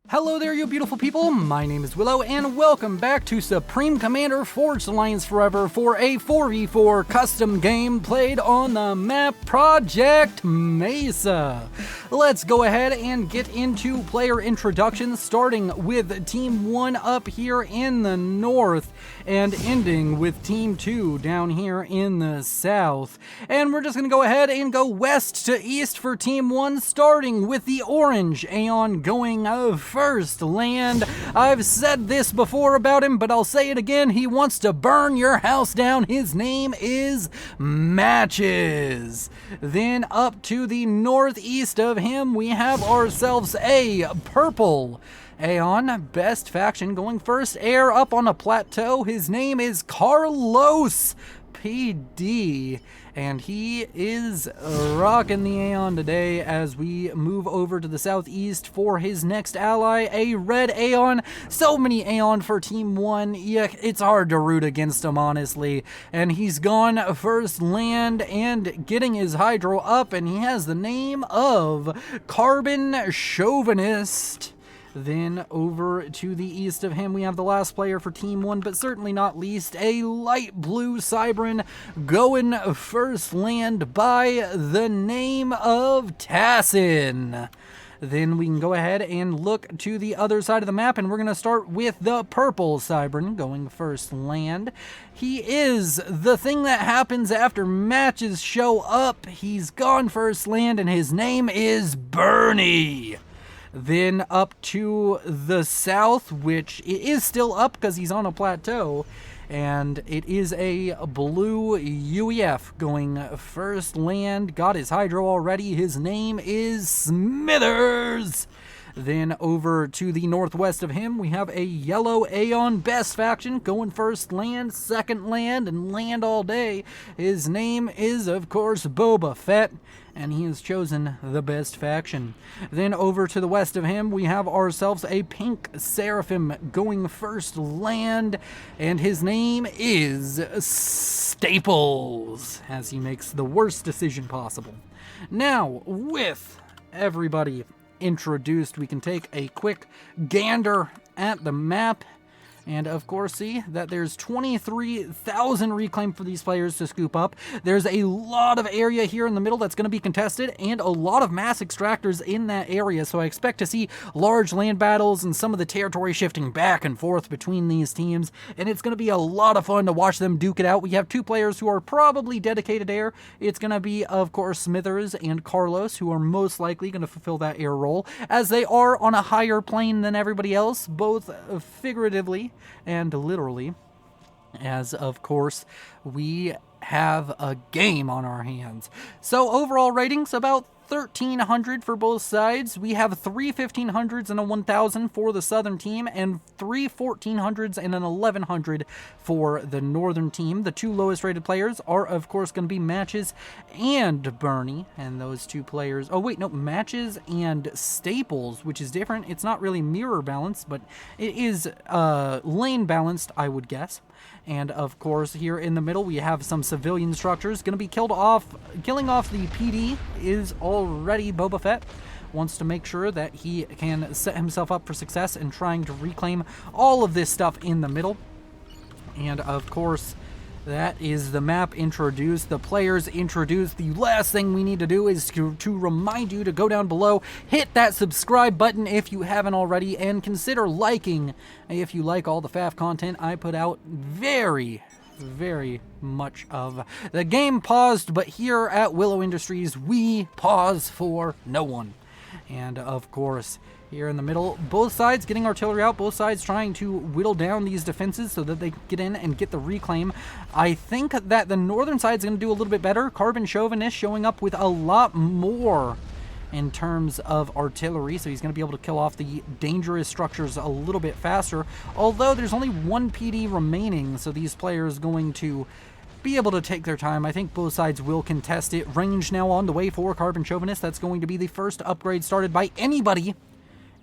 Hello there, you beautiful people. My name is Willow, and welcome back to Supreme Commander Forged Alliance Forever for a 4v4 custom game played on the map Project Mesa. Let's go ahead and get into player introductions, starting with Team 1 up here in the north and ending with Team 2 down here in the south. And we're just going to go ahead and go west to east for Team 1, starting with the orange Aeon going first land. I've said this before about him, but I'll say it again. He wants to burn your house down. His name is Matches. Then up to the northeast of him, we have ourselves a purple Aeon, best faction, going first air up on a plateau. His name is Carlos PD, and he is rocking the Aeon today as we move over to the southeast for his next ally, a red Aeon. So many Aeon for Team 1, yeah, it's hard to root against him, honestly. And he's gone first land and getting his hydro up, and he has the name of Carbon Chauvinist. Then over to the east of him, we have the last player for Team 1, but certainly not least, a light blue Cybran going first land by the name of Tassin. Then we can go ahead and look to the other side of the map, and we're going to start with the purple Cybran going first land. He is the thing that happens after matches show up. He's gone first land, and his name is Bernie. Then up to the south, which it is still up because he's on a plateau, and it is a blue UEF going first land. Got his hydro already. His name is Smithers. Then over to the northwest of him, we have a yellow Aeon, best faction, going first land, second land, and land all day. His name is, of course, Boba Fett, and he has chosen the best faction. Then over to the west of him, we have ourselves a pink Seraphim going first land, and his name is Staples, as he makes the worst decision possible. Now, with everybody introduced, we can take a quick gander at the map, and of course see that there's 23,000 reclaim for these players to scoop up. There's a lot of area here in the middle that's going to be contested, and a lot of mass extractors in that area, so I expect to see large land battles and some of the territory shifting back and forth between these teams, and it's going to be a lot of fun to watch them duke it out. We have two players who are probably dedicated air. It's going to be, of course, Smithers and Carlos, who are most likely going to fulfill that air role, as they are on a higher plane than everybody else, both figuratively and literally, as of course we have a game on our hands. So overall ratings about 1,300 for both sides. We have 3 1,500s and a 1,000 for the southern team, and 3 1,400s and an 1,100 for the northern team. The two lowest rated players are, of course, going to be Matches and Bernie, and those two players, oh wait, no, Matches and Staples, which is different. It's not really mirror balanced, but it is lane balanced, I would guess. And of course, here in the middle, we have some civilian structures going to be killed off. Killing off the PD is already Boba Fett. Wants to make sure that he can set himself up for success in trying to reclaim all of this stuff in the middle. And of course, that is the map introduced, the players introduced. The last thing we need to do is to remind you to go down below, hit that subscribe button if you haven't already, and consider liking if you like all the FAF content I put out. Very much of. The game paused, but here at Willow Industries, we pause for no one. And of course, here in the middle, both sides getting artillery out, both sides trying to whittle down these defenses so that they can get in and get the reclaim. I think that the northern side is going to do a little bit better. Carbon Chauvinist showing up with a lot more in terms of artillery, so he's going to be able to kill off the dangerous structures a little bit faster, although there's only one PD remaining, so these players going to be able to take their time. I think both sides will contest it. Range now on the way for Carbon Chauvinist. That's going to be the first upgrade started by anybody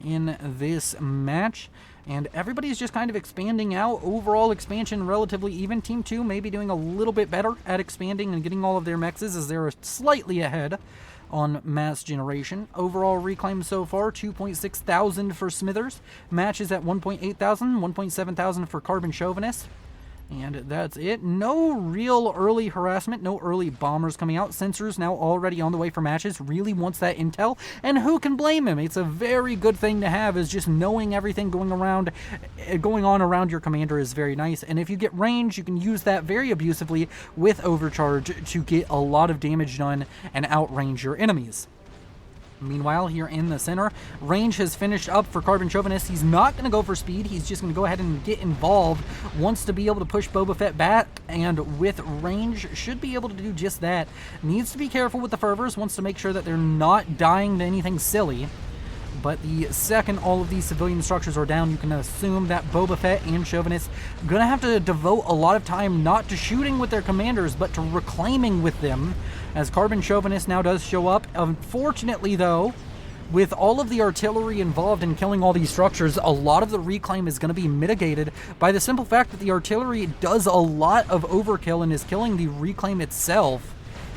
in this match, and everybody's just kind of expanding out. Overall expansion relatively even. Team 2 maybe doing a little bit better at expanding and getting all of their mexes, as they're slightly ahead on mass generation. Overall reclaim so far, 2.6 thousand for Smithers. Matches at 1.8 thousand, 1.7 thousand for Carbon Chauvinist. And that's it. No real early harassment, no early bombers coming out. Sensors now already on the way for matches. Really wants that intel, and who can blame him? It's a very good thing to have, is just knowing everything going on around your commander is very nice. And if you get range, you can use that very abusively with overcharge to get a lot of damage done and outrange your enemies. Meanwhile, here in the center, range has finished up for Carbon Chauvinist. He's not going to go for speed. He's just going to go ahead and get involved. Wants to be able to push Boba Fett back, and with range, should be able to do just that. Needs to be careful with the fervors. Wants to make sure that they're not dying to anything silly. But the second all of these civilian structures are down, you can assume that Boba Fett and Chauvinist are going to have to devote a lot of time not to shooting with their commanders, but to reclaiming with them, as Carbon Chauvinist now does show up. Unfortunately, though, with all of the artillery involved in killing all these structures, a lot of the reclaim is going to be mitigated by the simple fact that the artillery does a lot of overkill and is killing the reclaim itself,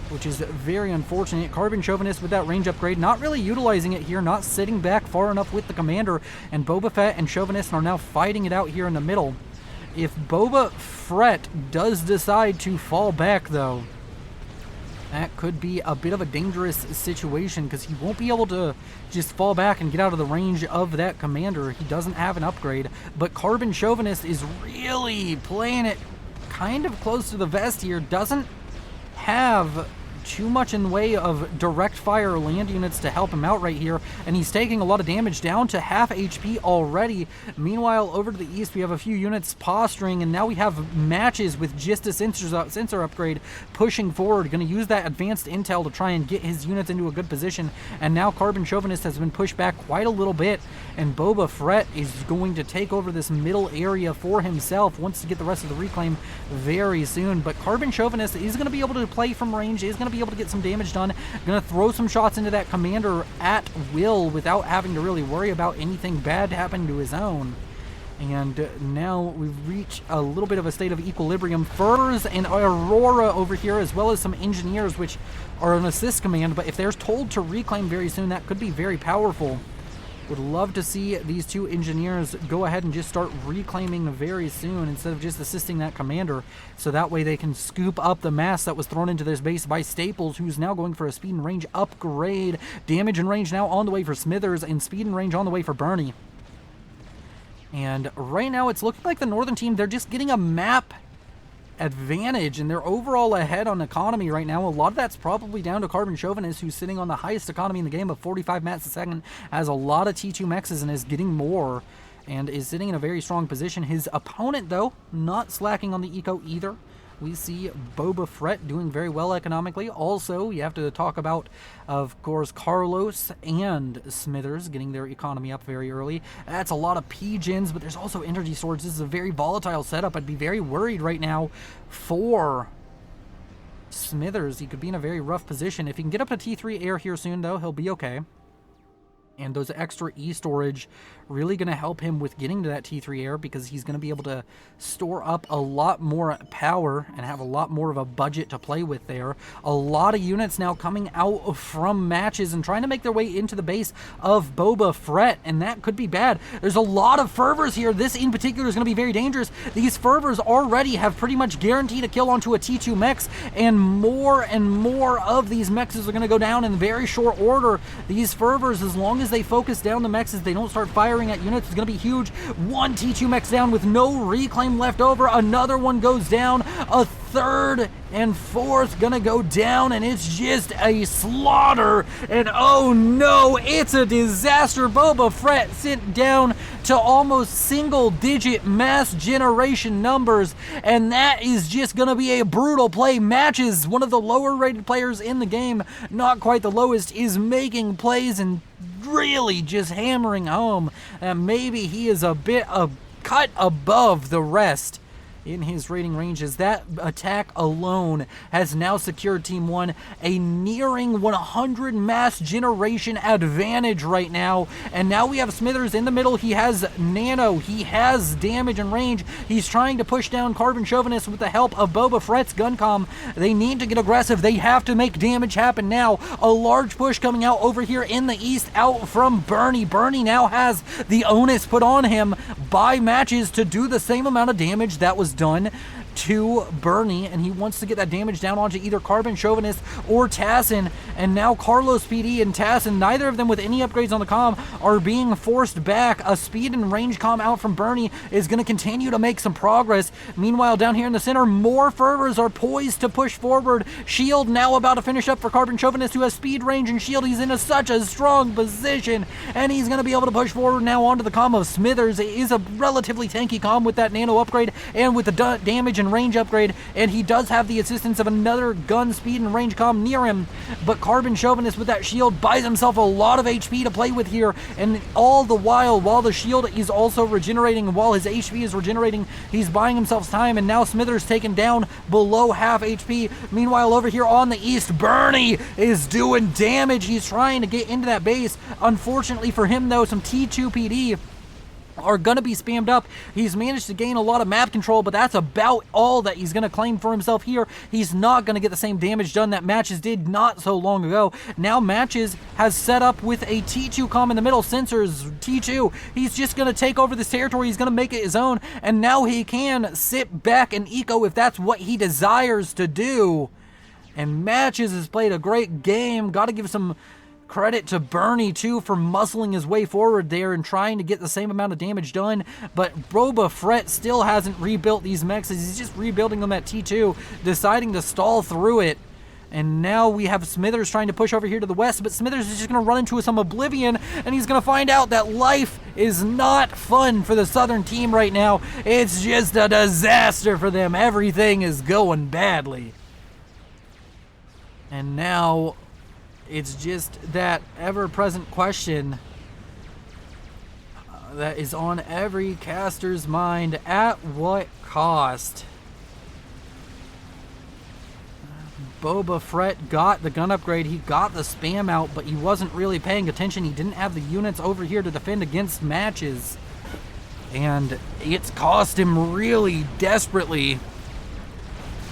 which is very unfortunate. Carbon Chauvinist with that range upgrade, not really utilizing it here, not sitting back far enough with the commander, and Boba Fett and Chauvinist are now fighting it out here in the middle. If Boba Fett does decide to fall back, though, that could be a bit of a dangerous situation, because he won't be able to just fall back and get out of the range of that commander. He doesn't have an upgrade, but Carbon Chauvinist is really playing it kind of close to the vest here. Doesn't have too much in the way of direct fire land units to help him out right here, and he's taking a lot of damage, down to half HP already. Meanwhile, over to the east, we have a few units posturing, and now we have matches with just a sensor upgrade pushing forward. Going to use that advanced intel to try and get his units into a good position, and now Carbon Chauvinist has been pushed back quite a little bit, and Boba Fett is going to take over this middle area for himself. Wants to get the rest of the reclaim very soon, but Carbon Chauvinist is going to be able to play from range, is going to be able to get some damage done. Gonna throw some shots into that commander at will without having to really worry about anything bad happening to his own. And now we've reached a little bit of a state of equilibrium. Furs and Aurora over here, as well as some engineers, which are an assist command, but if they're told to reclaim very soon, that could be very powerful. Would love to see these two engineers go ahead and just start reclaiming very soon instead of just assisting that commander, so that way they can scoop up the mass that was thrown into this base by Staples, who's now going for a speed and range upgrade. Damage and range now on the way for Smithers, and speed and range on the way for Bernie. And right now it's looking like the Northern team, they're just getting a map advantage, and they're overall ahead on economy right now. A lot of that's probably down to Carbon Chauvinist, who's sitting on the highest economy in the game of 45 mats a second, has a lot of T2 mexes and is getting more, and is sitting in a very strong position. His opponent, though, not slacking on the eco either. We see Boba Fett doing very well economically. Also, you have to talk about, of course, Carlos and Smithers getting their economy up very early. That's a lot of P-gens, but there's also energy storage. This is a very volatile setup. I'd be very worried right now for Smithers. He could be in a very rough position. If he can get up to T3 air here soon, though, he'll be okay. And those extra E-storage really going to help him with getting to that T3 air, because he's going to be able to store up a lot more power and have a lot more of a budget to play with there. A lot of units now coming out from matches and trying to make their way into the base of Boba Fett, and that could be bad. There's a lot of fervors here. This in particular is going to be very dangerous. These fervors already have pretty much guaranteed a kill onto a T2 mechs, and more of these mexes are going to go down in very short order. These fervors, as long as they focus down the mexes, they don't start firing at units, it's going to be huge. One T2 mex down with no reclaim left over. Another one goes down. A third and fourth gonna go down, and it's just a slaughter. And oh no, it's a disaster. Boba Fett sent down to almost single-digit mass generation numbers, and that is just gonna be a brutal play. Matches, one of the lower-rated players in the game, not quite the lowest, is making plays and really just hammering home. And maybe he is a bit cut above the rest in his rating ranges. That attack alone has now secured Team 1 a nearing 100 mass generation advantage right now. And now we have Smithers in the middle. He has nano. He has damage and range. He's trying to push down Carbon Chauvinist with the help of Boba Fett's Guncom. They need to get aggressive. They have to make damage happen now. A large push coming out over here in the east out from Bernie. Bernie now has the onus put on him by Matches to do the same amount of damage that was done to Bernie, and he wants to get that damage down onto either Carbon Chauvinist or Tassin. And now Carlos PD and Tassin, neither of them with any upgrades on the comm, are being forced back. A speed and range comm out from Bernie is going to continue to make some progress. Meanwhile, down here in the center, more fervors are poised to push forward. Shield now about to finish up for Carbon Chauvinist, who has speed, range, and shield. He's in such a strong position, and he's going to be able to push forward now onto the comm of Smithers. It is a relatively tanky comm with that nano upgrade and with the damage and range upgrade, and he does have the assistance of another gun speed and range comm near him, but Carbon Chauvinist with that shield buys himself a lot of HP to play with here, and all the while the shield is also regenerating, while his HP is regenerating, he's buying himself time, and now Smithers taken down below half HP. Meanwhile, over here on the east, Bernie is doing damage. He's trying to get into that base. Unfortunately for him, though, some T2 PD are going to be spammed up. He's managed to gain a lot of map control, but that's about all that he's going to claim for himself here. He's not going to get the same damage done that Matches did not so long ago. Now Matches has set up with a T2 comm in the middle, Sensors T2. He's just going to take over this territory. He's going to make it his own, and now he can sit back and eco if that's what he desires to do. And Matches has played a great game. Got to give some credit to Bernie, too, for muscling his way forward there and trying to get the same amount of damage done. But Boba Fett still hasn't rebuilt these mechs. He's just rebuilding them at T2, deciding to stall through it. And now we have Smithers trying to push over here to the west, but Smithers is just going to run into some oblivion, and he's going to find out that life is not fun for the Southern team right now. It's just a disaster for them. Everything is going badly. And now it's just that ever-present question that is on every caster's mind. At what cost? Boba Fett got the gun upgrade, he got the spam out, but he wasn't really paying attention. He didn't have the units over here to defend against Matches, and it's cost him really desperately.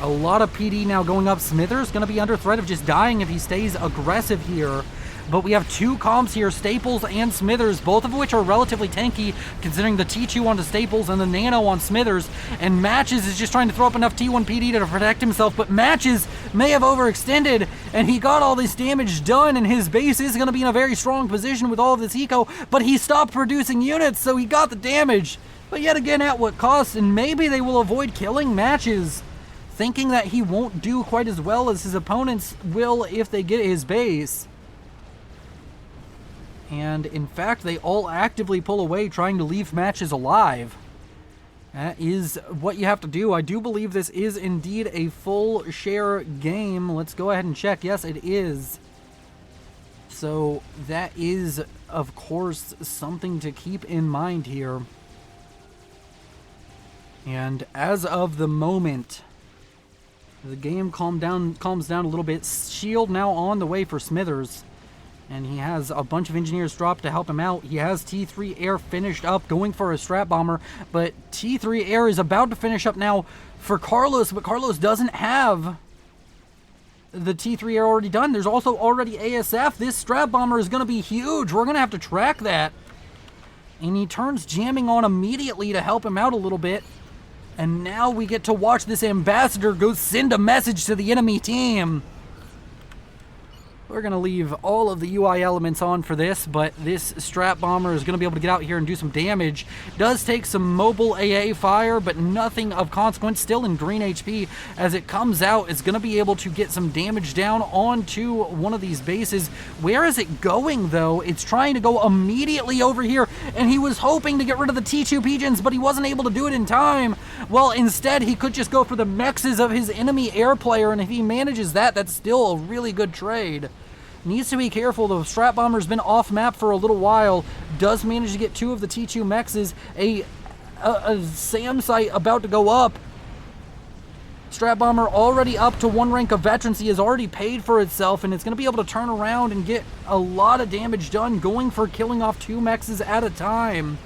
A lot of PD now going up. Smithers going to be under threat of just dying if he stays aggressive here. But we have two comms here, Staples and Smithers, both of which are relatively tanky, considering the T2 onto Staples and the Nano on Smithers. And Matches is just trying to throw up enough T1 PD to protect himself, but Matches may have overextended, and he got all this damage done, and his base is going to be in a very strong position with all of this eco, but he stopped producing units, so he got the damage. But yet again, at what cost? And maybe they will avoid killing Matches, thinking that he won't do quite as well as his opponents will if they get his base. And in fact, they all actively pull away, trying to leave Matches alive. That is what you have to do. I do believe this is indeed a full share game. Let's go ahead and check. Yes, it is. So that is, of course, something to keep in mind here. And as of the moment, the game calms down a little bit. Shield now on the way for Smithers, and he has a bunch of engineers dropped to help him out. He has T3 Air finished up, going for a strap bomber, but T3 Air is about to finish up now for Carlos, but Carlos doesn't have the T3 Air already done. There's also already ASF. This strap bomber is going to be huge. We're going to have to track that. And he turns jamming on immediately to help him out a little bit. And now we get to watch this ambassador go send a message to the enemy team. We're going to leave all of the UI elements on for this, but this strap bomber is going to be able to get out here and do some damage. Does take some mobile AA fire, but nothing of consequence. Still in green HP. As it comes out, it's going to be able to get some damage down onto one of these bases. Where is it going, though? It's trying to go immediately over here, and he was hoping to get rid of the T2 pigeons, but he wasn't able to do it in time. Well, instead, he could just go for the mexes of his enemy air player, and if he manages that, that's still a really good trade. Needs to be careful. The strap bomber's been off map for a little while. Does manage to get two of the T2 mexes. A SAM site about to go up. Strat Bomber already up to 1 rank of veterancy, has already paid for itself, and it's going to be able to turn around and get a lot of damage done, going for killing off 2 mexes at a time.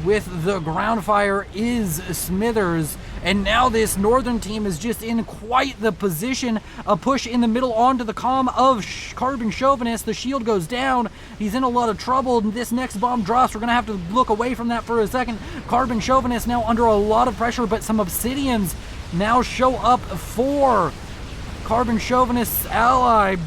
With the ground fire is Smithers, and now this northern team is just in quite the position. A push in the middle onto the comm of Carbon Chauvinist. The shield goes down. He's in a lot of trouble, and this next bomb drops. We're going to have to look away from that for a second. Carbon Chauvinist now under a lot of pressure, but some Obsidians now show up for Carbon Chauvinist's ally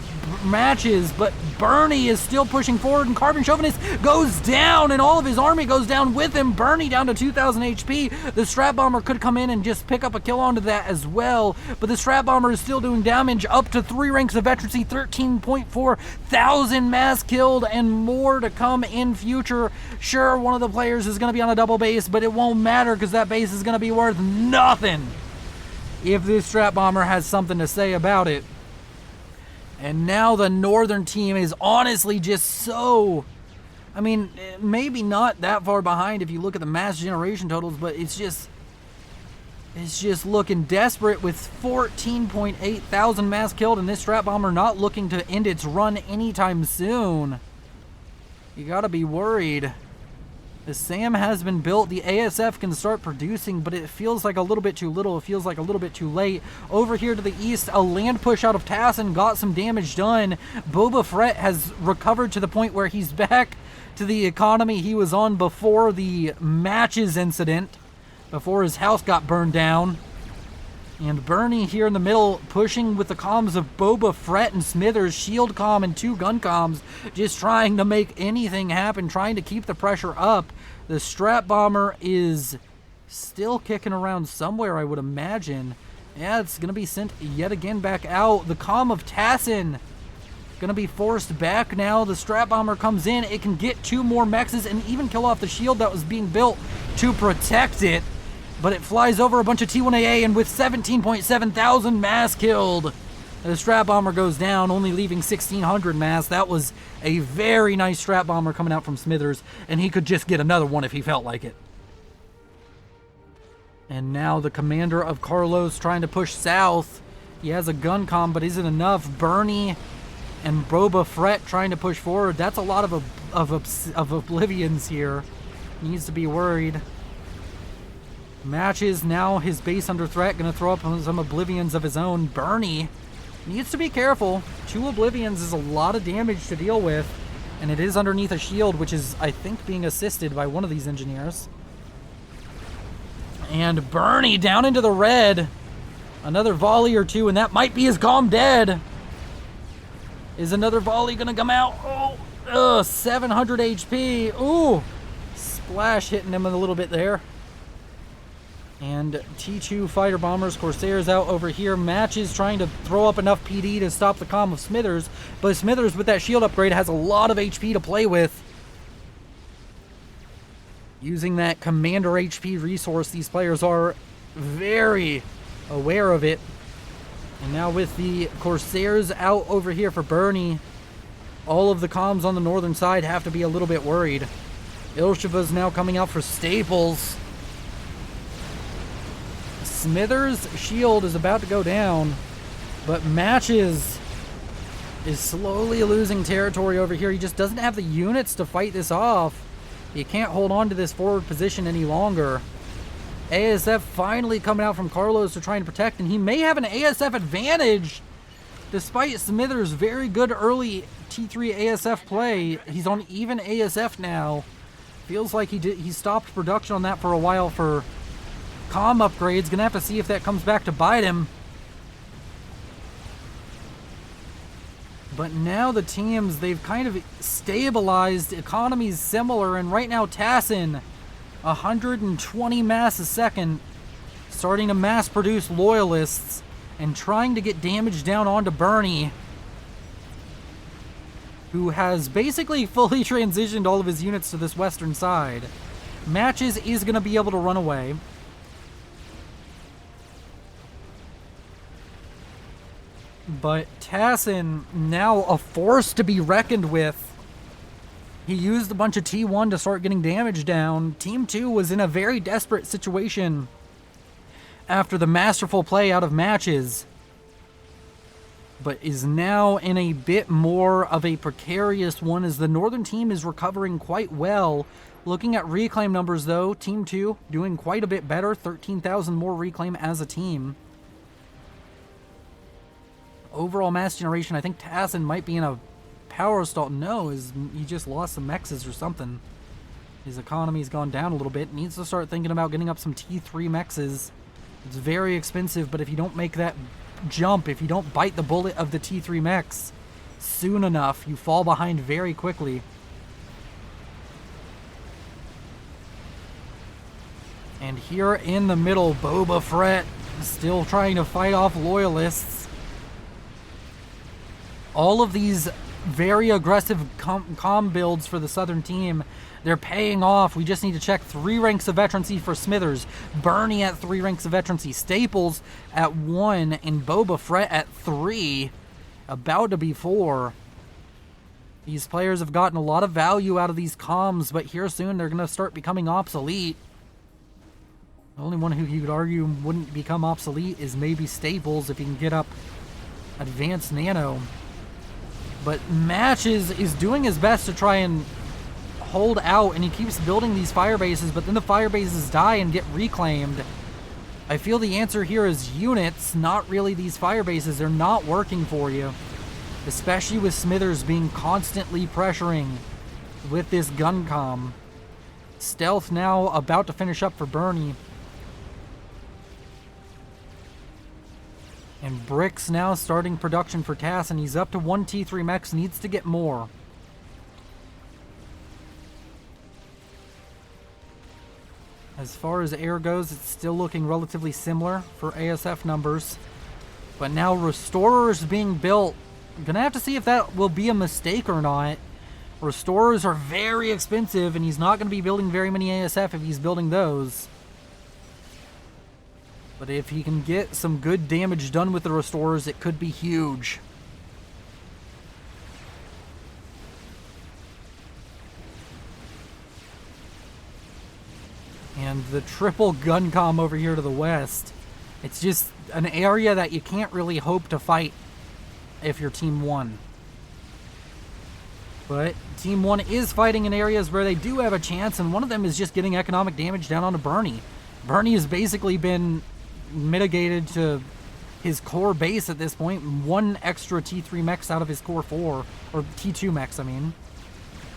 matches, but Bernie is still pushing forward, and Carbon Chauvinist goes down, and all of his army goes down with him. Bernie down to 2,000 HP. The Strat Bomber could come in and just pick up a kill onto that as well, but the Strat Bomber is still doing damage up to 3 ranks of veterancy, 13.4 thousand mass killed, and more to come in future. Sure, one of the players is going to be on a double base, but it won't matter because that base is going to be worth nothing if this Strat Bomber has something to say about it. And now the northern team is honestly just so, I mean, maybe not that far behind if you look at the mass generation totals, but it's just looking desperate with 14.8 thousand mass killed, and this Strat Bomber not looking to end its run anytime soon. You gotta be worried. The SAM has been built, the ASF can start producing, but it feels like a little bit too little. It feels like a little bit too late. Over here to the east, a land push out of Tassin got some damage done. Boba Fett has recovered to the point where he's back to the economy he was on before the matches incident, before his house got burned down. And Bernie here in the middle, pushing with the comms of Boba Fett and Smithers, shield comm and 2 gun comms, just trying to make anything happen, trying to keep the pressure up. The Strat Bomber is still kicking around somewhere, I would imagine. Yeah, it's going to be sent yet again back out. The comm of Tassin going to be forced back now. The Strat Bomber comes in. It can get 2 more mexes and even kill off the shield that was being built to protect it. But it flies over a bunch of T1AA, and with 17.7 thousand mass killed, the Strat Bomber goes down, only leaving 1,600 mass. That was a very nice Strat Bomber coming out from Smithers, and he could just get another one if he felt like it. And now the commander of Carlos trying to push south. He has a gun comm, but isn't enough. Bernie and Boba Fett trying to push forward. That's a lot of Oblivions here. He needs to be worried. Matches now his base under threat, gonna throw up some Oblivions of his own. Bernie needs to be careful. 2 Oblivions is a lot of damage to deal with, and it is underneath a shield, which is, I think, being assisted by one of these engineers. And Bernie down into the red. Another volley or 2, and that might be his comm dead. Is another volley gonna come out? Oh, 700 HP. Ooh, splash hitting him a little bit there. And T2 fighter bombers, Corsairs out over here. Matches trying to throw up enough PD to stop the comm of Smithers, but Smithers with that shield upgrade has a lot of HP to play with. Using that commander HP resource, these players are very aware of it. And now with the Corsairs out over here for Bernie, all of the comms on the northern side have to be a little bit worried. Ilshiva's now coming out for Staples. Smithers' shield is about to go down, but Matches is slowly losing territory over here. He just doesn't have the units to fight this off. He can't hold on to this forward position any longer. ASF finally coming out from Carlos to try and protect, and he may have an ASF advantage despite Smithers' very good early T3 ASF play. He's on even ASF now. Feels like he stopped production on that for a while for comm upgrades. Gonna have to see if that comes back to bite him. But now the teams, they've kind of stabilized, economy's similar, and right now Tassin, 120 mass a second, starting to mass produce loyalists and trying to get damage down onto Bernie, who has basically fully transitioned all of his units to this western side. Matches is gonna be able to run away. But Tassin, now a force to be reckoned with. He used a bunch of T1 to start getting damage down. Team 2 was in a very desperate situation. after the masterful play out of matches, but is now in a bit more of a precarious one as the northern team is recovering quite well. Looking at reclaim numbers though, Team 2 doing quite a bit better, 13,000 more reclaim as a team. Overall mass generation, I think Tassin might be in a power stall. No, he just lost some mexes or something. His economy's gone down a little bit. Needs to start thinking about getting up some T3 mexes. It's very expensive, but if you don't make that jump, if you don't bite the bullet of the T3 mechs soon enough, you fall behind very quickly. And here in the middle, Boba Fett still trying to fight off loyalists. All of these very aggressive comm builds for the southern team, they're paying off. We just need to check 3 ranks of veterancy for Smithers, Bernie at 3 ranks of veterancy, Staples at 1, and Boba Fett at 3, about to be 4. These players have gotten a lot of value out of these comms, but here soon they're going to start becoming obsolete. The only one who you could argue wouldn't become obsolete is maybe Staples if he can get up advanced nano. But Matches is doing his best to try and hold out, and he keeps building these fire bases, but then the fire bases die and get reclaimed. I feel the answer here is units, not really these fire bases. They're not working for you, especially with Smithers being constantly pressuring with this gun comm. Stealth now about to finish up for Bernie. And Bricks now starting production for Tass, and he's up to 1 T3 mechs, needs to get more. As far as air goes, it's still looking relatively similar for ASF numbers. But now Restorers being built. I'm gonna have to see if that will be a mistake or not. Restorers are very expensive, and he's not gonna be building very many ASF if he's building those. But if he can get some good damage done with the Restorers, it could be huge. And the triple gun comm over here to the west. It's just an area that you can't really hope to fight if you're Team 1. But Team 1 is fighting in areas where they do have a chance, and one of them is just getting economic damage down onto Bernie. Bernie has basically been mitigated to his core base at this point. 1 extra T3 mechs out of his core 4, or T2 mechs, I mean.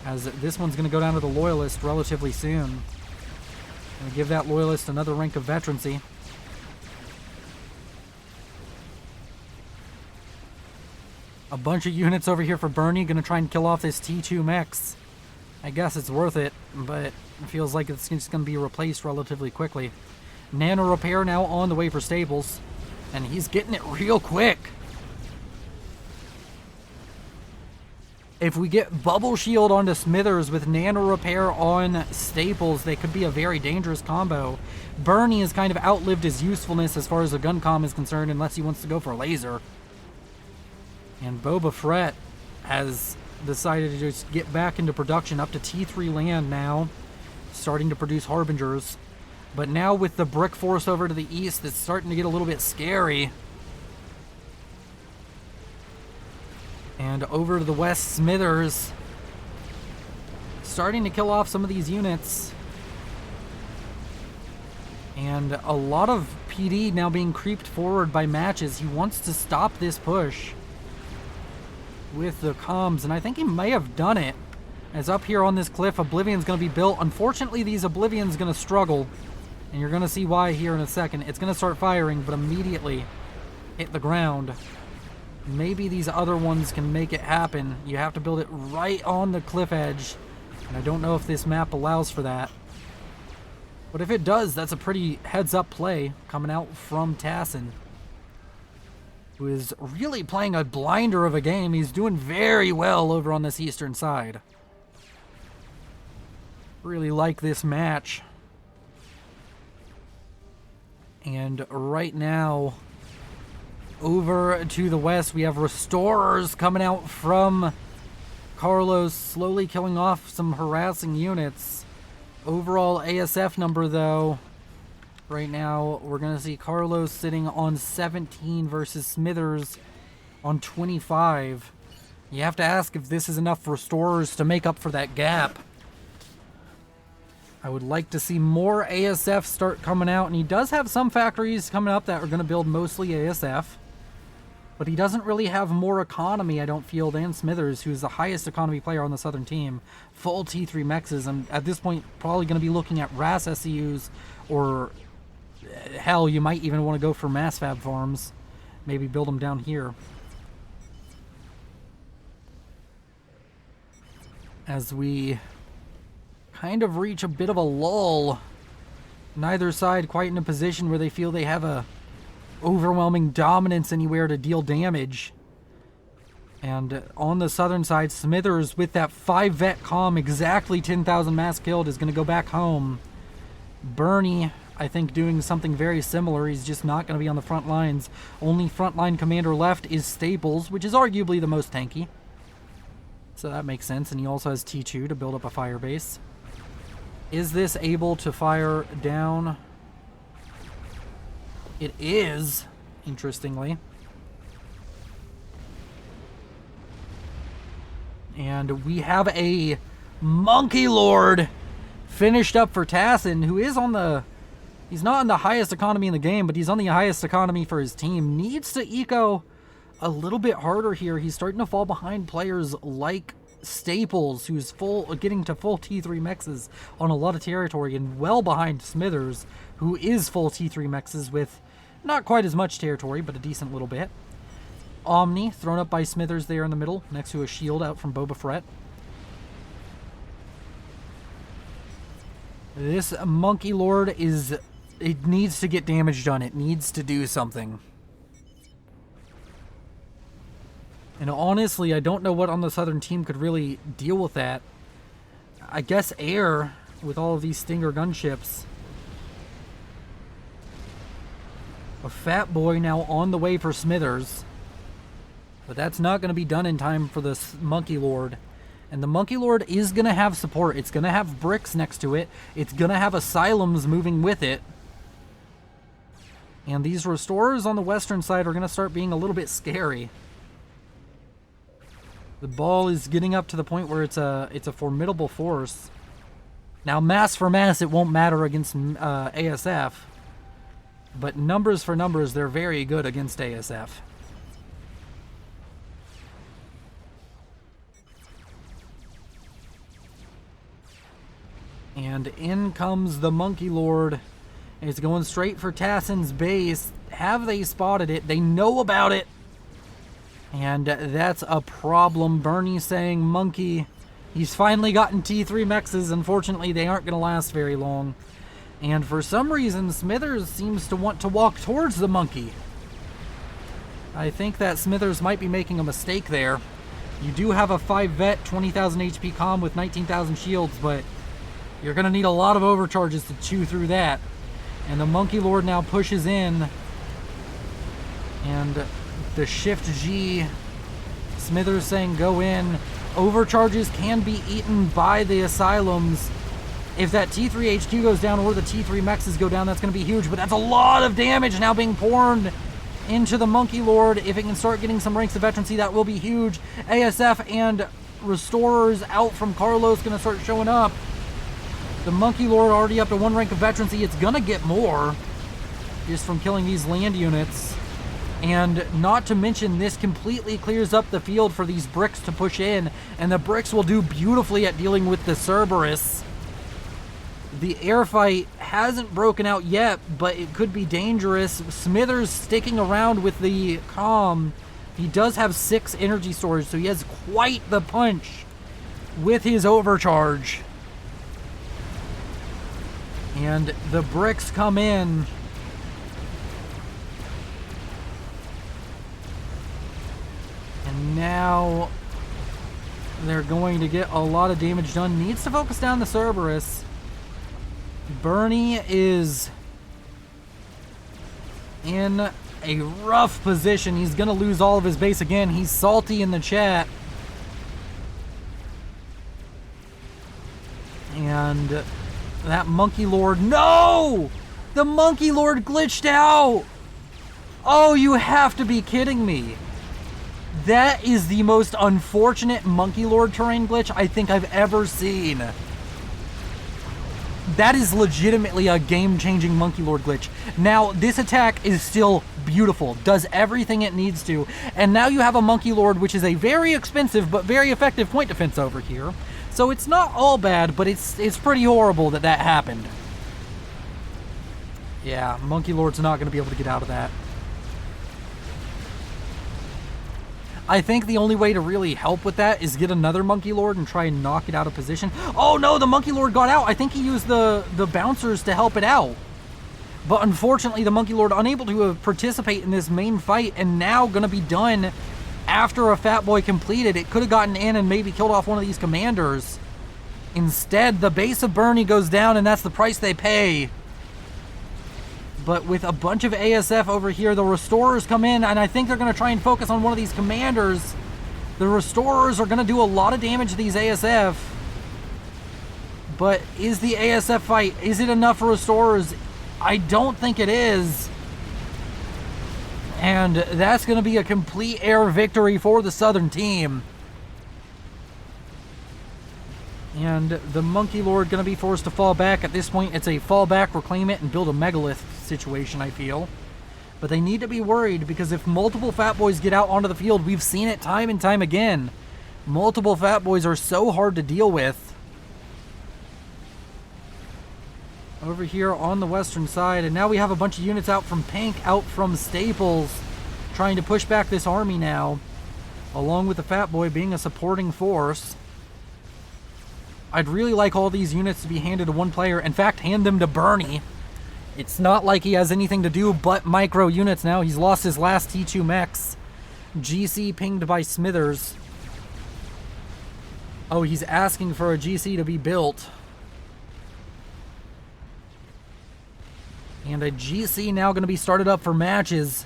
As this one's going to go down to the Loyalist relatively soon. Going to give that Loyalist another rank of veterancy. A bunch of units over here for Bernie, going to try and kill off this T2 mechs. I guess it's worth it, but it feels like it's just going to be replaced relatively quickly. Nano Repair now on the way for Staples, and he's getting it real quick. If we get Bubble Shield onto Smithers with Nano Repair on Staples, they could be a very dangerous combo. Bernie has kind of outlived his usefulness as far as the gun comm is concerned, unless he wants to go for laser. And Boba Fett has decided to just get back into production, up to T3 land now, starting to produce Harbingers. But now with the Brick Force over to the east, it's starting to get a little bit scary. And over to the west, Smithers starting to kill off some of these units. And a lot of PD now being creeped forward by Matches. He wants to stop this push with the comms, and I think he may have done it. As up here on this cliff, Oblivion's going to be built. Unfortunately, these Oblivion's going to struggle. And you're going to see why here in a second. It's going to start firing, but immediately hit the ground. Maybe these other ones can make it happen. You have to build it right on the cliff edge. And I don't know if this map allows for that. But if it does, that's a pretty heads-up play coming out from Tassin, who is really playing a blinder of a game. He's doing very well over on this eastern side. Really like this match. And right now, over to the west, we have Restorers coming out from Carlos, slowly killing off some harassing units. Overall ASF number, though, Right now, we're going to see Carlos sitting on 17 versus Smithers on 25. You have to ask if this is enough restorers to make up for that gap. I would like to see more ASF start coming out, and he does have some factories coming up that are going to build mostly ASF. But he doesn't really have more economy, I don't feel, than Smithers, who's the highest economy player on the Southern team. Full T3 mexes. I'm, at this point, probably going to be looking at RAS SCUs, or hell, you might even want to go for mass fab farms. Maybe build them down here. As we kind of reach a bit of a lull. Neither side quite in a position where they feel they have a overwhelming dominance anywhere to deal damage. And on the southern side, Smithers with that 5 vet comm, exactly 10,000 mass killed, is going to go back home. Bernie, I think, doing something very similar. He's just not going to be on the front lines. Only frontline commander left is Staples, which is arguably the most tanky. So that makes sense. And he also has T2 to build up a fire base. Is this able to fire down? It is, interestingly. And we have a Monkey Lord finished up for Tassin, who is on the... He's not in the highest economy in the game, but he's on the highest economy for his team. Needs to eco a little bit harder here. He's starting to fall behind players like Staples, who's getting to full T3 mexes on a lot of territory, and well behind Smithers, who is full T3 mexes with not quite as much territory, but a decent little bit. Omni, thrown up by Smithers there in the middle, next to a shield out from Boba Fett. This Monkey Lord is... It needs to get damage done. It needs to do something. And honestly, I don't know what on the southern team could really deal with that. I guess air, with all of these Stinger gunships. A Fatboy now on the way for Smithers. But that's not going to be done in time for this Monkey Lord. And the Monkey Lord is going to have support. It's going to have bricks next to it. It's going to have asylums moving with it. And these restorers on the western side are going to start being a little bit scary. The ball is getting up to the point where it's a formidable force. Now, mass for mass, it won't matter against ASF. But numbers for numbers, they're very good against ASF. And in comes the Monkey Lord. It's going straight for Tassin's base. Have they spotted it? They know about it. And that's a problem. Bernie saying Monkey. He's finally gotten T3 mexes. Unfortunately, they aren't going to last very long. And for some reason, Smithers seems to want to walk towards the Monkey. I think that Smithers might be making a mistake there. You do have a 5 vet, 20,000 HP comm with 19,000 shields, but you're going to need a lot of overcharges to chew through that. And the Monkey Lord now pushes in. And the Shift G, Smithers saying go in. Overcharges can be eaten by the asylums. If that T3 HQ goes down or the T3 mexes go down, that's going to be huge. But that's a lot of damage now being poured into the Monkey Lord. If it can start getting some ranks of veterancy, that will be huge. ASF and restorers out from Carlos going to start showing up. The Monkey Lord already up to 1 rank of veterancy. It's going to get more just from killing these land units. And not to mention, this completely clears up the field for these bricks to push in. And the bricks will do beautifully at dealing with the Cerberus. The air fight hasn't broken out yet, but it could be dangerous. Smithers sticking around with the comm. He does have 6 energy storage, so he has quite the punch with his overcharge. And the bricks come in. And now they're going to get a lot of damage done. Needs to focus down the Cerberus. Bernie is in a rough position. He's going to lose all of his base again. He's salty in the chat. And that Monkey Lord, no! The Monkey Lord glitched out! Oh, you have to be kidding me. That is the most unfortunate Monkey Lord terrain glitch I think I've ever seen. That is legitimately a game-changing Monkey Lord glitch. Now, this attack is still beautiful, does everything it needs to, and now you have a Monkey Lord, which is a very expensive but very effective point defense over here. So it's not all bad, but it's pretty horrible that that happened. Yeah, Monkey Lord's not going to be able to get out of that. I think the only way to really help with that is get another Monkey Lord and try and knock it out of position. Oh no, the Monkey Lord got out. I think he used the bouncers to help it out. But unfortunately, the Monkey Lord unable to participate in this main fight and now going to be done after a Fatboy completed. It could have gotten in and maybe killed off one of these commanders. Instead, the base of Bernie goes down and that's the price they pay. But with a bunch of ASF over here, the Restorers come in, and I think they're going to try and focus on one of these commanders. The Restorers are going to do a lot of damage to these ASF. But is the ASF fight, is it enough for Restorers? I don't think it is. And that's going to be a complete air victory for the Southern team. And the Monkey Lord going to be forced to fall back. At this point, it's a fall back, reclaim it, and build a megalith situation, I feel. But they need to be worried because if multiple Fatboys get out onto the field, we've seen it time and time again. Multiple Fatboys are so hard to deal with. Over here on the western side, and now we have a bunch of units out from Pink, out from Staples, trying to push back this army now, along with the Fatboy being a supporting force. I'd really like all these units to be handed to one player. In fact, hand them to Bernie. It's not like he has anything to do but micro units now. He's lost his last T2 mechs. GC pinged by Smithers. Oh, he's asking for a GC to be built. And a GC now going to be started up for matches.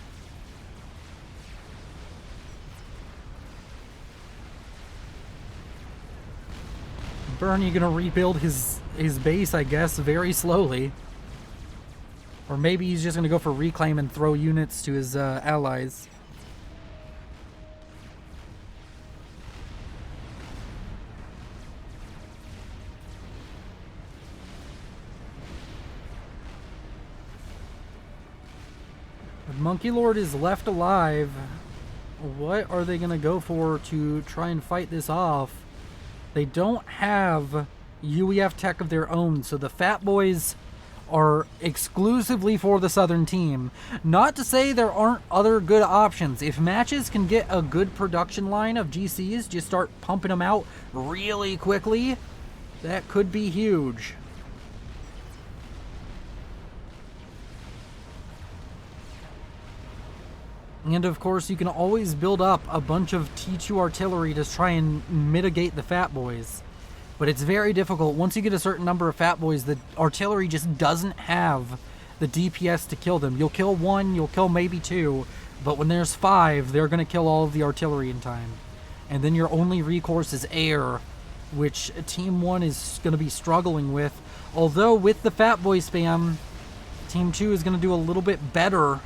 Bernie gonna rebuild his base, I guess, very slowly. Or maybe he's just gonna go for reclaim and throw units to his allies. If Monkey Lord is left alive, what are they gonna go for to try and fight this off? They don't have UEF tech of their own, so the Fatboys are exclusively for the Southern team. Not to say there aren't other good options. If matches can get a good production line of GCs, just start pumping them out really quickly, that could be huge. And of course, you can always build up a bunch of T2 artillery to try and mitigate the Fatboys. But it's very difficult. Once you get a certain number of Fatboys, the artillery just doesn't have the DPS to kill them. You'll kill one, you'll kill maybe two, but when there's 5, they're going to kill all of the artillery in time. And then your only recourse is air, which Team 1 is going to be struggling with. Although with the Fatboy spam, Team 2 is going to do a little bit better,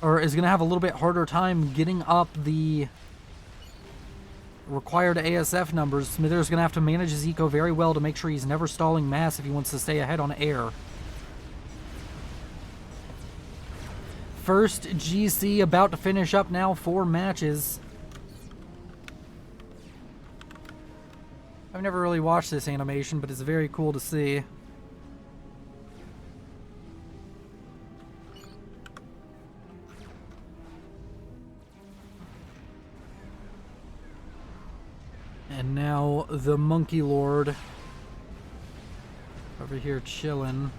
or is going to have a little bit harder time getting up the required ASF numbers. Smithers going to have to manage his eco very well to make sure he's never stalling mass if he wants to stay ahead on air. First GC about to finish up now, 4 matches. I've never really watched this animation, but it's very cool to see. And now the Monkey Lord over here chilling.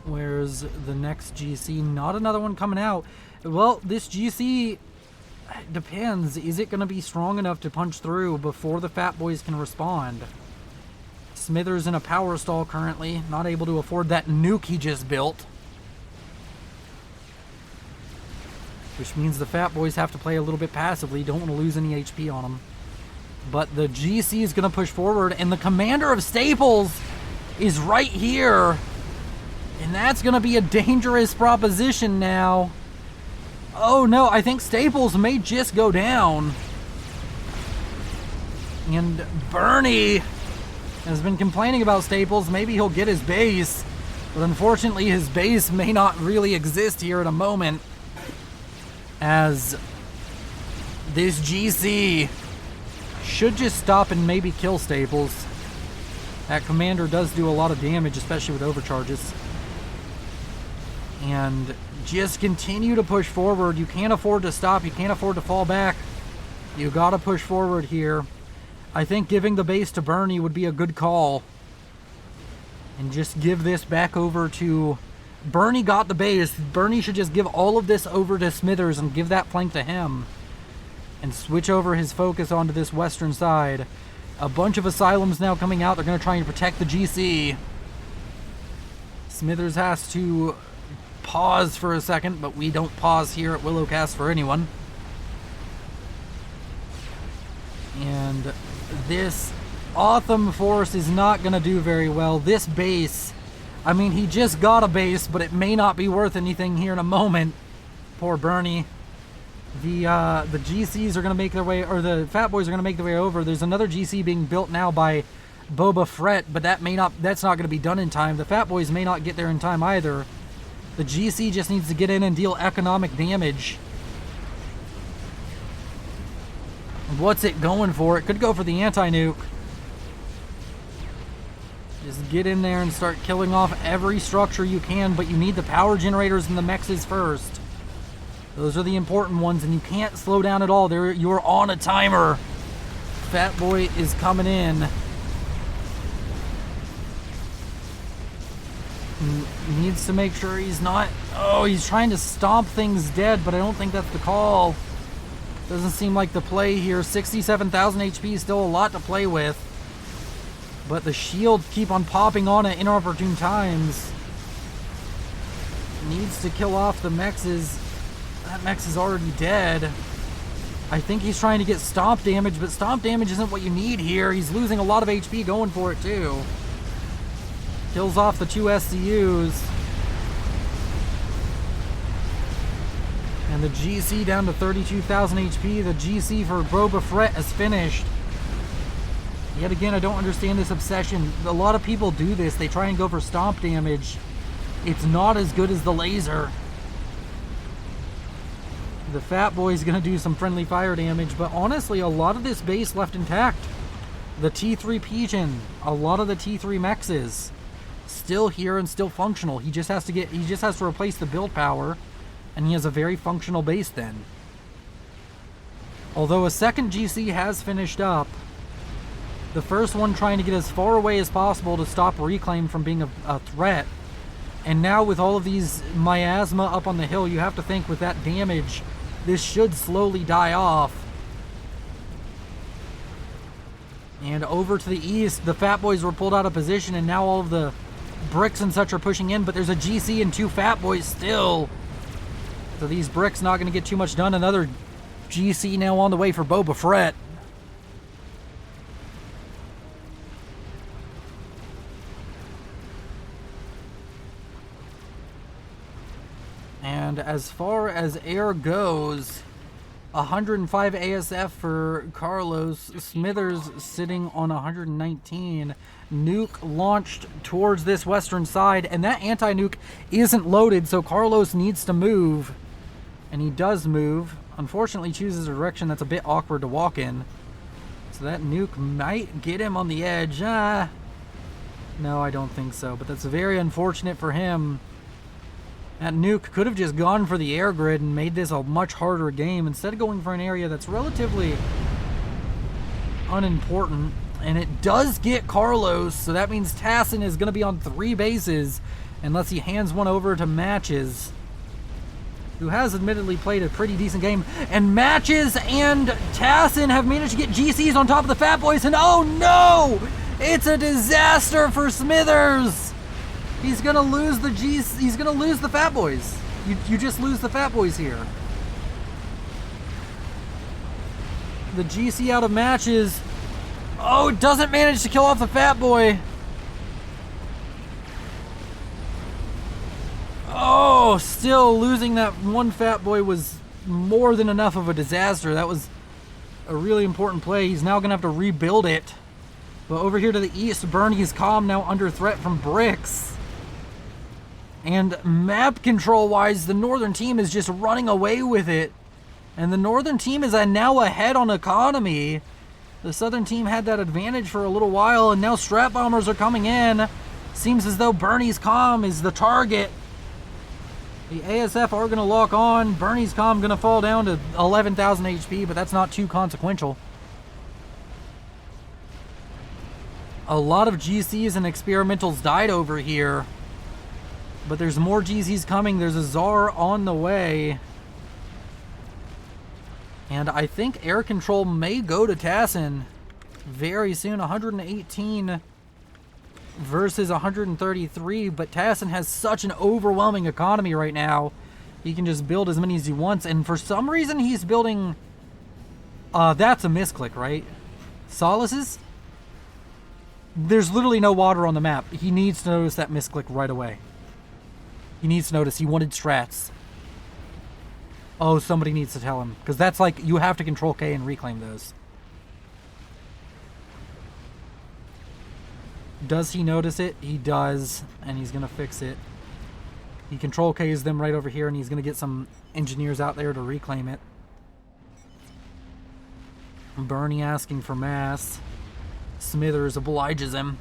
Where's the next GC? Not another one coming out. Well, this GC depends. Is it going to be strong enough to punch through before the Fatboys can respond? Smithers in a power stall currently, not able to afford that nuke he just built. Which means the Fatboys have to play a little bit passively, don't want to lose any HP on them. But the GC is going to push forward, and the commander of Staples is right here. And that's going to be a dangerous proposition now. Oh no, I think Staples may just go down. And Bernie has been complaining about Staples. Maybe he'll get his base. But unfortunately, his base may not really exist here at a moment. As this GC should just stop and maybe kill Staples. That commander does do a lot of damage, especially with overcharges. And just continue to push forward. You can't afford to stop. You can't afford to fall back. You gotta push forward here. I think giving the base to Bernie would be a good call. And just give this back over to... Bernie got the base. Bernie should just give all of this over to Smithers and give that flank to him. And switch over his focus onto this western side. A bunch of asylums now coming out. They're going to try and protect the GC. Smithers has to pause for a second, but we don't pause here at Willowcast for anyone. And this Autumn Force is not going to do very well. This base, I mean, he just got a base, but it may not be worth anything here in a moment. Poor Bernie. The GCs are going to make their way, or the Fat Boys are going to make their way over. There's another GC being built now by Boba Fett, but that's not going to be done in time. The Fat Boys may not get there in time either. The GC just needs to get in and deal economic damage. What's it going for? It could go for the anti-nuke. Just get in there and start killing off every structure you can, but you need the power generators and the mexes first. Those are the important ones, and you can't slow down at all. You're on a timer. Fat Boy is coming in. Needs to make sure he's not... Oh, he's trying to stomp things dead, but I don't think that's the call. Doesn't seem like the play here. 67,000 HP is still a lot to play with. But the shields keep on popping on at inopportune times. Needs to kill off the mexes. That Mex is already dead. I think he's trying to get stomp damage, but stomp damage isn't what you need here. He's losing a lot of HP going for it too. Kills off the 2 SCUs. And the GC down to 32,000 HP. The GC for Boba Fett is finished. Yet again, I don't understand this obsession. A lot of people do this. They try and go for stomp damage. It's not as good as the laser. The Fat Boy's going to do some friendly fire damage, but honestly, a lot of this base left intact. The T3 Pigeon, a lot of the T3 mexes, still here and still functional. He just has to replace the build power, and he has a very functional base then. Although a second GC has finished up, the first one trying to get as far away as possible to stop Reclaim from being a threat. And now with all of these miasma up on the hill, you have to think with that damage, this should slowly die off. And over to the east, the Fat Boys were pulled out of position, and now all of the bricks and such are pushing in, but there's a GC and 2 Fat Boys still. So these bricks not going to get too much done. Another GC now on the way for Boba Fett. And as far as air goes, 105 ASF for Carlos. Smithers sitting on 119. Nuke launched towards this western side, and that anti-nuke isn't loaded, so Carlos needs to move. And he does move. Unfortunately, chooses a direction that's a bit awkward to walk in. So that nuke might get him on the edge. No, I don't think so, but that's very unfortunate for him. That nuke could have just gone for the air grid and made this a much harder game instead of going for an area that's relatively unimportant. And it does get Carlos, so that means Tassin is going to be on 3 bases unless he hands one over to Matches, who has admittedly played a pretty decent game. And Matches and Tassin have managed to get GCs on top of the Fat Boys, and oh no! It's a disaster for Smithers! He's gonna lose the he's gonna lose the Fat Boys. You just lose the Fat Boys here. The GC out of Matches Oh, doesn't manage to kill off the Fatboy. Oh, still losing that one Fatboy was more than enough of a disaster. That was a really important play. He's now going to have to rebuild it. But over here to the east, Bernie's Calm now under threat from bricks. And map control-wise, the northern team is just running away with it. And the northern team is now ahead on economy. The southern team had that advantage for a little while, and now Strat Bombers are coming in. Seems as though Bernie's Calm is the target. The ASF are going to lock on. Bernie's Calm going to fall down to 11,000 HP, but that's not too consequential. A lot of GCs and experimentals died over here. But there's more GCs coming. There's a Tsar on the way. And I think air control may go to Tassin very soon. 118 versus 133. But Tassin has such an overwhelming economy right now. He can just build as many as he wants. And for some reason, he's building... that's a misclick, right? Solaces? There's literally no water on the map. He needs to notice that misclick right away. He needs to notice. He wanted strats. Oh, somebody needs to tell him. Because that's like, you have to control K and reclaim those. Does he notice it? He does. And he's going to fix it. He control Ks them right over here. And he's going to get some engineers out there to reclaim it. Bernie asking for mass. Smithers obliges him.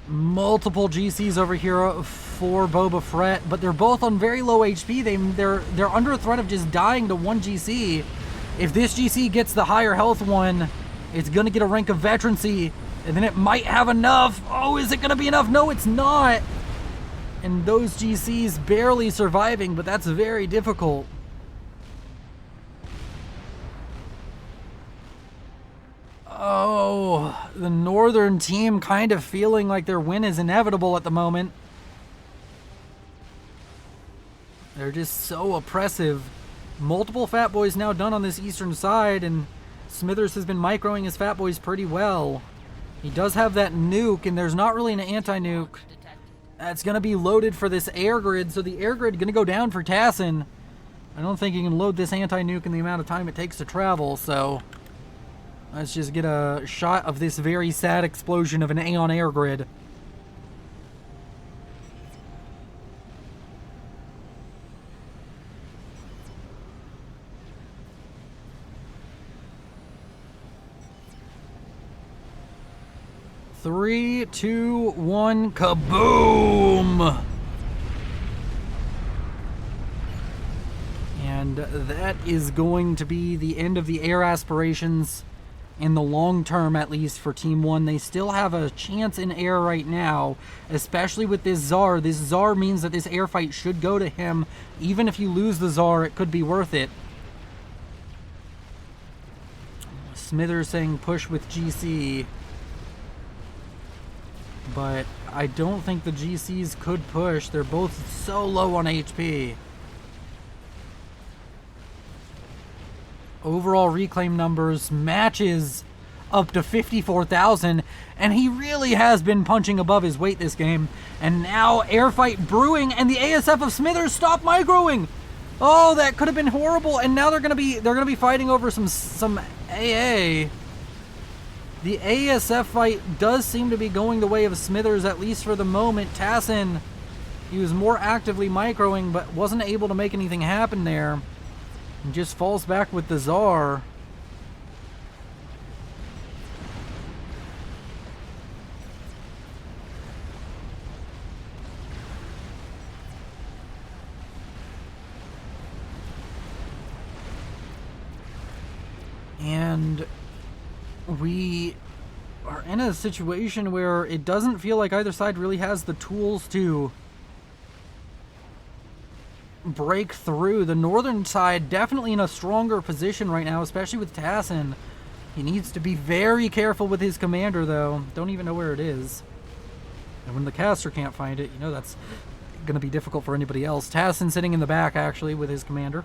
Multiple GCs over here for Boba Fett, but they're both on very low HP. They're under threat of just dying to one GC. If this GC gets the higher health one, it's gonna get a rank of veterancy, and then it might have enough. Oh, is it gonna be enough? No, it's not. And those GCs barely surviving, but that's very difficult. Oh, the northern team kind of feeling like their win is inevitable at the moment. They're just so oppressive. Multiple Fatboys now done on this eastern side, and Smithers has been microing his Fatboys pretty well. He does have that nuke, and there's not really an anti-nuke. That's going to be loaded for this air grid, so the air grid going to go down for Tassin. I don't think he can load this anti-nuke in the amount of time it takes to travel, so... Let's just get a shot of this very sad explosion of an Aeon air grid. Three, two, one, kaboom! And that is going to be the end of the air aspirations. In the long term, at least, for Team 1. They still have a chance in air right now, especially with this Tsar. This Tsar means that this air fight should go to him. Even if you lose the Tsar, it could be worth it. Smithers saying push with GC. But I don't think the GCs could push. They're both so low on HP. Overall reclaim numbers matches up to 54,000, and he really has been punching above his weight this game. And now air fight brewing, and the ASF of Smithers stop microing. Oh, that could have been horrible. And now they're gonna be fighting over some AA. The ASF fight does seem to be going the way of Smithers, at least for the moment. Tassin, he was more actively microing, but wasn't able to make anything happen there. And just falls back with the Tsar. And we are in a situation where it doesn't feel like either side really has the tools to break through. The northern side definitely in a stronger position right now, especially with Tassin. He needs to be very careful with his commander, though. Don't even know where it is. And when the caster can't find it, you know that's going to be difficult for anybody else. Tassin sitting in the back, actually, with his commander.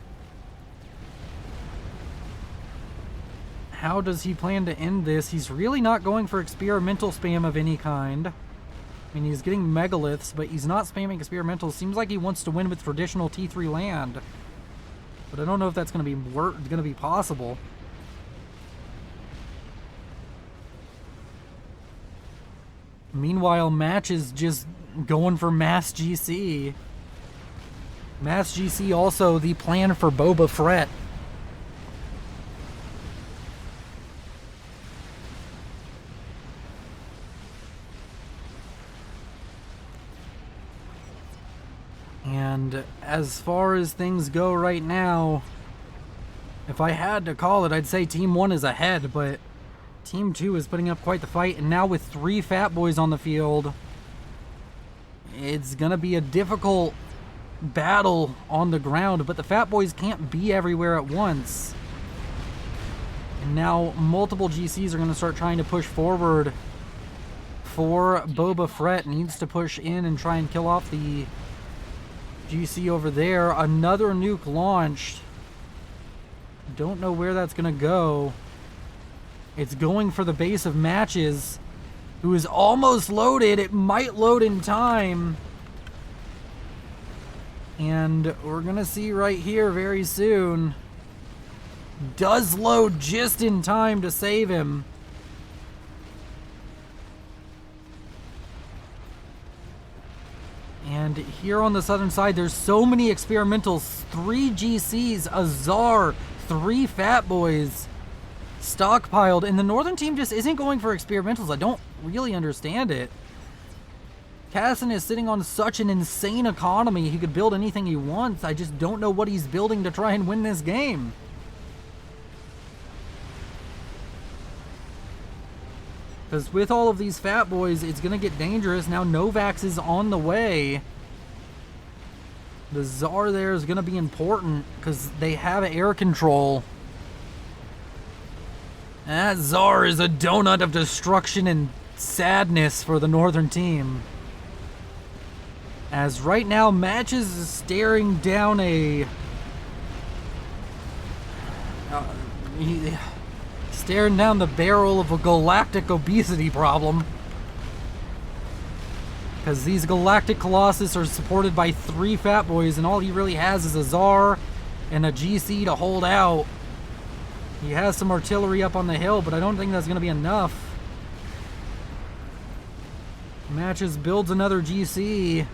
How does he plan to end this? He's really not going for experimental spam of any kind. I mean, he's getting megaliths, but he's not spamming experimentals. Seems like he wants to win with traditional T3 land. But I don't know if that's going to be possible. Meanwhile, Match is just going for Mass GC. Mass GC also the plan for Boba Fett. And as far as things go right now, if I had to call it, I'd say Team 1 is ahead, but Team 2 is putting up quite the fight. And now with 3 Fatboys on the field, it's going to be a difficult battle on the ground, but the Fatboys can't be everywhere at once. And now multiple GCs are going to start trying to push forward for Boba Fett. Needs to push in and try and kill off the GC over there. Another nuke launched. Don't know where that's going to go. It's going for the base of Matches, who is almost loaded. It might load in time. And we're going to see right here very soon. Does load just in time to save him. And here on the southern side, there's so many experimentals. 3 GCs, a Czar, 3 Fatboys stockpiled. And the northern team just isn't going for experimentals. I don't really understand it. Casson is sitting on such an insane economy. He could build anything he wants. I just don't know what he's building to try and win this game. Because with all of these Fatboys, it's going to get dangerous. Now Novax is on the way. The Czar there is going to be important because they have air control. That Czar is a donut of destruction and sadness for the northern team. As right now, Matches is staring down staring down the barrel of a galactic obesity problem. Because these galactic colossus are supported by 3 Fatboys, and all he really has is a Czar and a GC to hold out. He has some artillery up on the hill, but I don't think that's going to be enough. Matches builds another GC.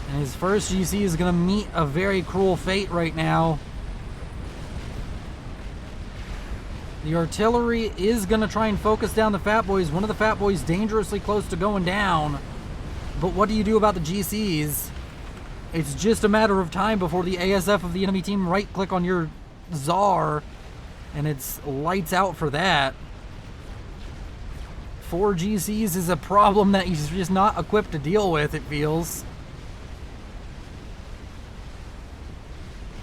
And his first GC is going to meet a very cruel fate right now. The artillery is going to try and focus down the Fatboys. One of the Fatboys dangerously close to going down. But what do you do about the GCs? It's just a matter of time before the ASF of the enemy team right-click on your Czar, and it's lights out for that. 4 GCs is a problem that he's just not equipped to deal with, it feels.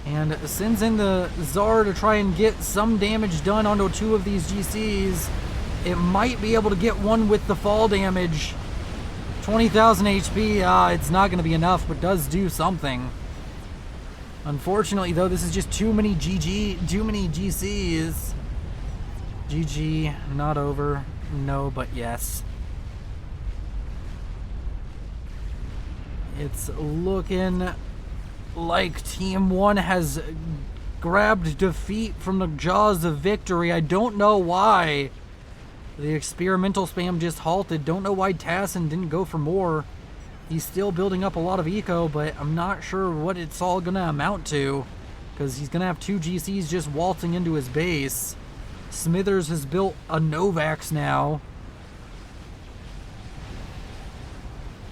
And sends in the Czar to try and get some damage done onto 2 of these GCs. It might be able to get one with the fall damage. 20,000 HP, it's not going to be enough, but does do something. Unfortunately, though, this is just too many GCs. GG, not over. No, but yes. It's looking like Team 1 has grabbed defeat from the jaws of victory. I don't know why the experimental spam just halted. Don't know why Tassin didn't go for more. He's still building up a lot of eco, but I'm not sure what it's all gonna amount to, because he's gonna have 2 GCs just waltzing into his base. Smithers has built a Novax now.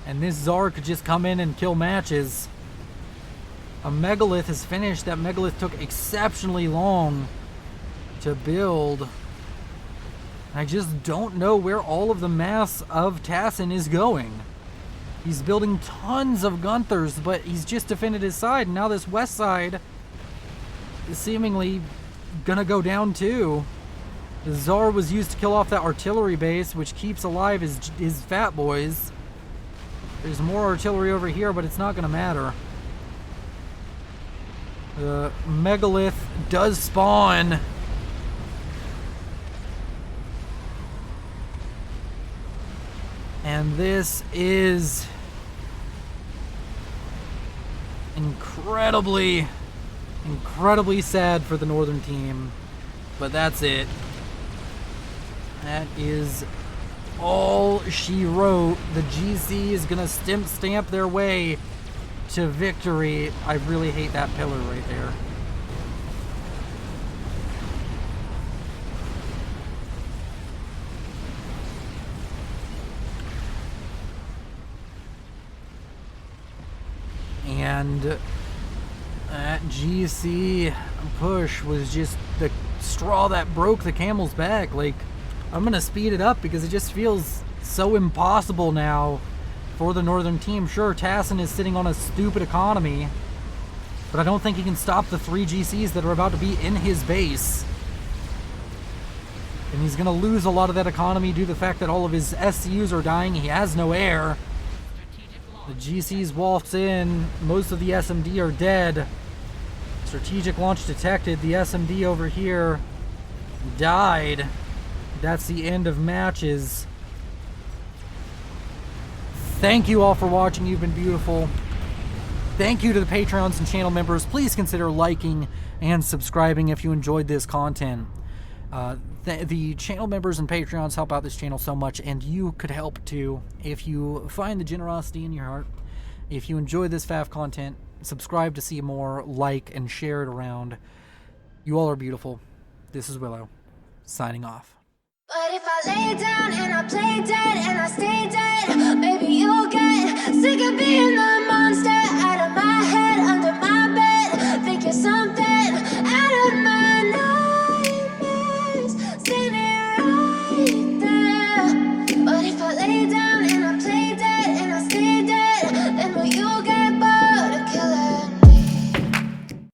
And this Czar could just come in and kill Matches. A Megalith is finished. That Megalith took exceptionally long to build. I just don't know where all of the mass of Tassin is going. He's building tons of Gunthers, but he's just defended his side. And now this west side is seemingly gonna go down too. The Czar was used to kill off that artillery base, which keeps alive his Fatboys. There's more artillery over here, but it's not gonna matter. The Megalith does spawn And this is incredibly sad for the Northern team. But that's it. That is all she wrote. The GC is going to stamp their way to victory. I really hate that pillar right there. And that GC push was just the straw that broke the camel's back. Like, I'm gonna speed it up because it just feels so impossible now for the Northern team. Sure, Tassin is sitting on a stupid economy, but I don't think he can stop the 3 GCs that are about to be in his base. And he's gonna lose a lot of that economy due to the fact that all of his SCUs are dying. He has no air. The GCs waltz in. Most of the SMD are dead. Strategic launch detected. The SMD over here died. That's the end of matches. Thank you all for watching. You've been beautiful. Thank you to the Patreons and channel members. Please consider liking and subscribing if you enjoyed this content. The channel members and Patreons help out this channel so much, and you could help too if you find the generosity in your heart. If you enjoy this FAF content, subscribe to see more, like, and share it around. You all are beautiful. This is Willow, signing off. But if I lay down and I play dead and I stay dead